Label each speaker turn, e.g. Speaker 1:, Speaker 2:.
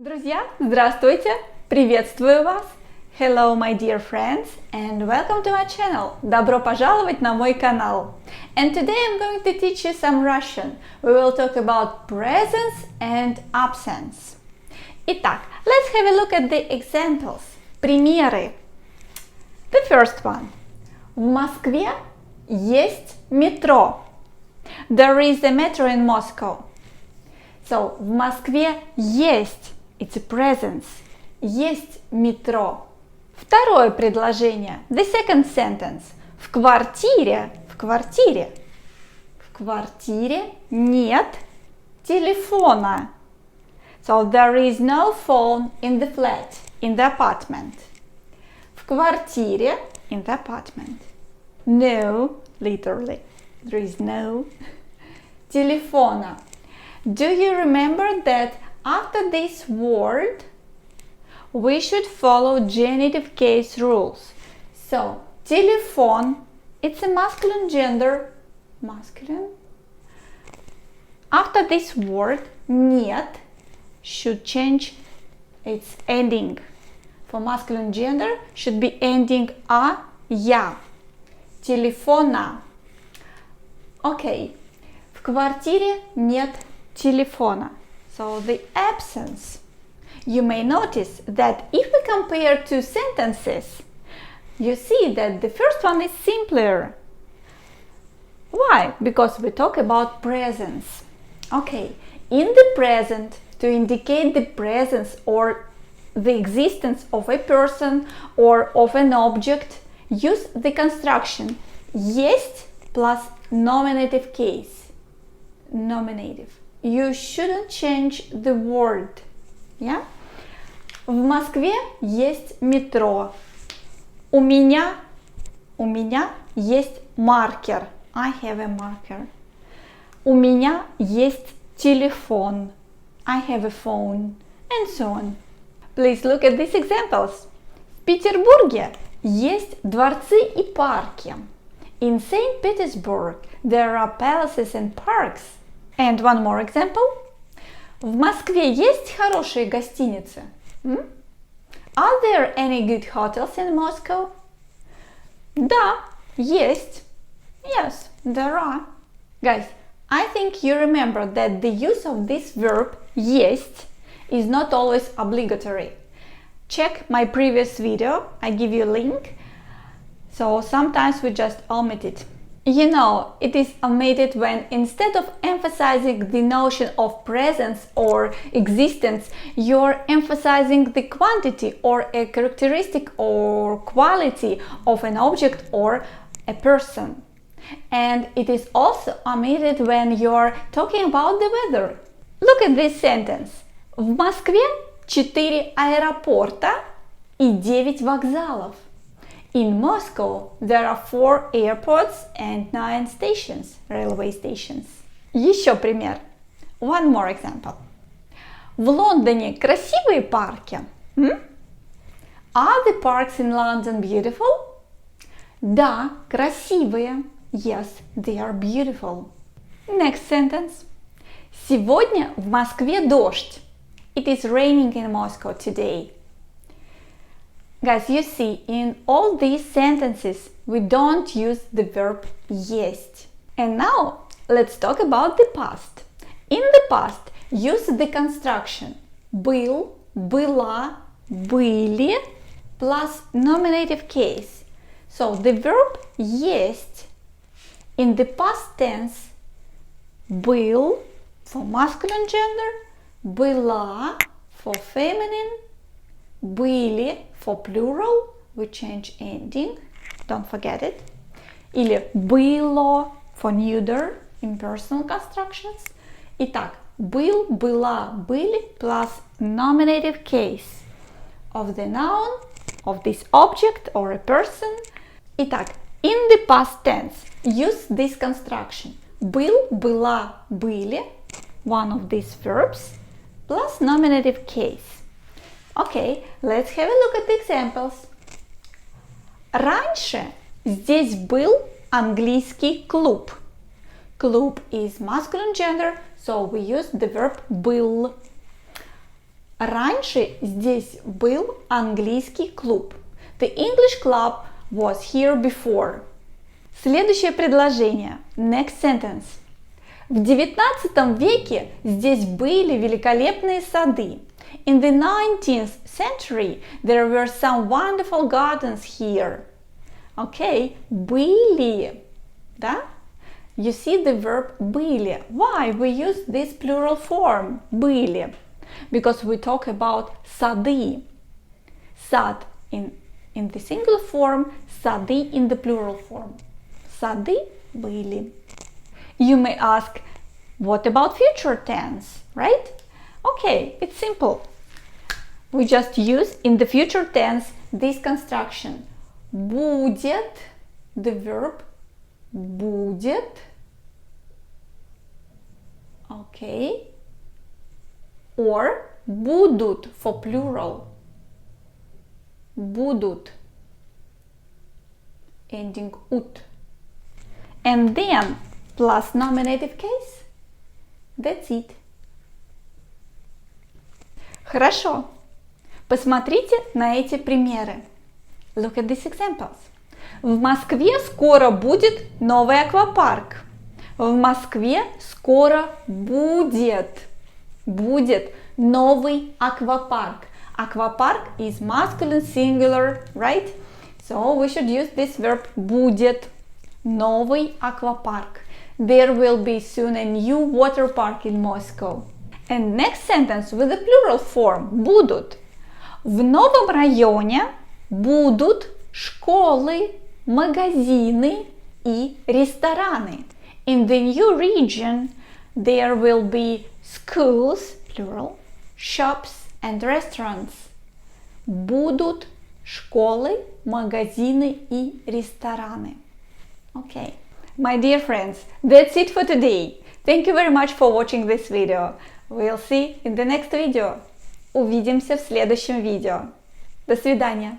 Speaker 1: Друзья, здравствуйте! Приветствую вас! Hello, my dear friends, and welcome to my channel. Добро пожаловать на мой канал. And today I'm going to teach you some Russian. We will talk about presence and absence. Итак, let's have a look at the examples. Примеры. The first one. В Москве есть метро. There is a metro in Moscow. So, в Москве есть. It's a presence. Есть метро. Второе предложение. The second sentence. В квартире нет телефона. So there is no phone in the flat, in the apartment. В квартире, in the apartment. No, literally. There is no телефона. Do you remember that after this word, we should follow genitive case rules? So, телефон, it's a masculine gender, masculine. After this word, нет, should change its ending. For masculine gender, should be ending a, я. Телефона. Okay. В квартире нет телефона. So the absence. You may notice that if we compare two sentences, you see that the first one is simpler. Why? Because we talk about presence. Okay, in the present, to indicate the presence or the existence of a person or of an object, use the construction есть plus nominative case. Nominative. You shouldn't change the word. Yeah? В Москве есть метро. У меня есть маркер. I have a marker. У меня есть телефон. I have a phone. And so on. Please look at these examples. В Петербурге есть дворцы и парки. In St. Petersburg, there are palaces and parks. And one more example. В Москве есть хорошие гостиницы? Are there any good hotels in Moscow? Да, есть. Yes, there are. Guys, I think you remember that the use of this verb есть is not always obligatory. Check my previous video, I give you a link. So sometimes we just omit it. You know, it is omitted when instead of emphasizing the notion of presence or existence, you're emphasizing the quantity or a characteristic or quality of an object or a person. And it is also omitted when you're talking about the weather. Look at this sentence. В Москве 4 аэропорта и 9 вокзалов. In Moscow, there are 4 airports and 9 stations, railway stations. Еще пример. One more example. В Лондоне красивые парки? Are the parks in London beautiful? Да, красивые. Yes, they are beautiful. Next sentence. Сегодня в Москве дождь. It is raining in Moscow today. Guys, you see, in all these sentences, we don't use the verb есть. And now, let's talk about the past. In the past, use the construction был, была, были plus nominative case. So, the verb есть in the past tense был for masculine gender, была for feminine, были for plural, we change ending, don't forget it. Или было for neuter, impersonal constructions. Итак, был, была, были plus nominative case of the noun, of this object or a person. Итак, in the past tense, use this construction. Был, была, были, one of these verbs, plus nominative case. Okay, let's have a look at the examples. Раньше здесь был английский клуб. Клуб is masculine gender, so we use the verb был. Раньше здесь был английский клуб. The English club was here before. Следующее предложение. Next sentence. В 19 веке здесь были великолепные сады. In the 19th century there were some wonderful gardens here. Okay, были, да? You see the verb были. Why we use this plural form? Были. Because we talk about сады. Сад in the singular form, сады in the plural form. Сады были. You may ask, what about future tense, right? Okay, it's simple. We just use in the future tense this construction. Будет, the verb будет. Okay. Or будут for plural. Будут. Ending ut. And then plus nominative case. That's it. Хорошо. Посмотрите на эти примеры. Look at these examples. В Москве скоро будет новый аквапарк. В Москве скоро будет новый аквапарк. Аквапарк is masculine singular, right? So we should use this verb будет. Новый аквапарк. There will be soon a new water park in Moscow. And next sentence with the plural form будут. В новом районе будут школы, магазины и рестораны. In the new region there will be schools, plural, shops and restaurants. Будут школы, магазины и рестораны. Okay. My dear friends, that's it for today. Thank you very much for watching this video. We'll see in the next video. Увидимся в следующем видео. До свидания.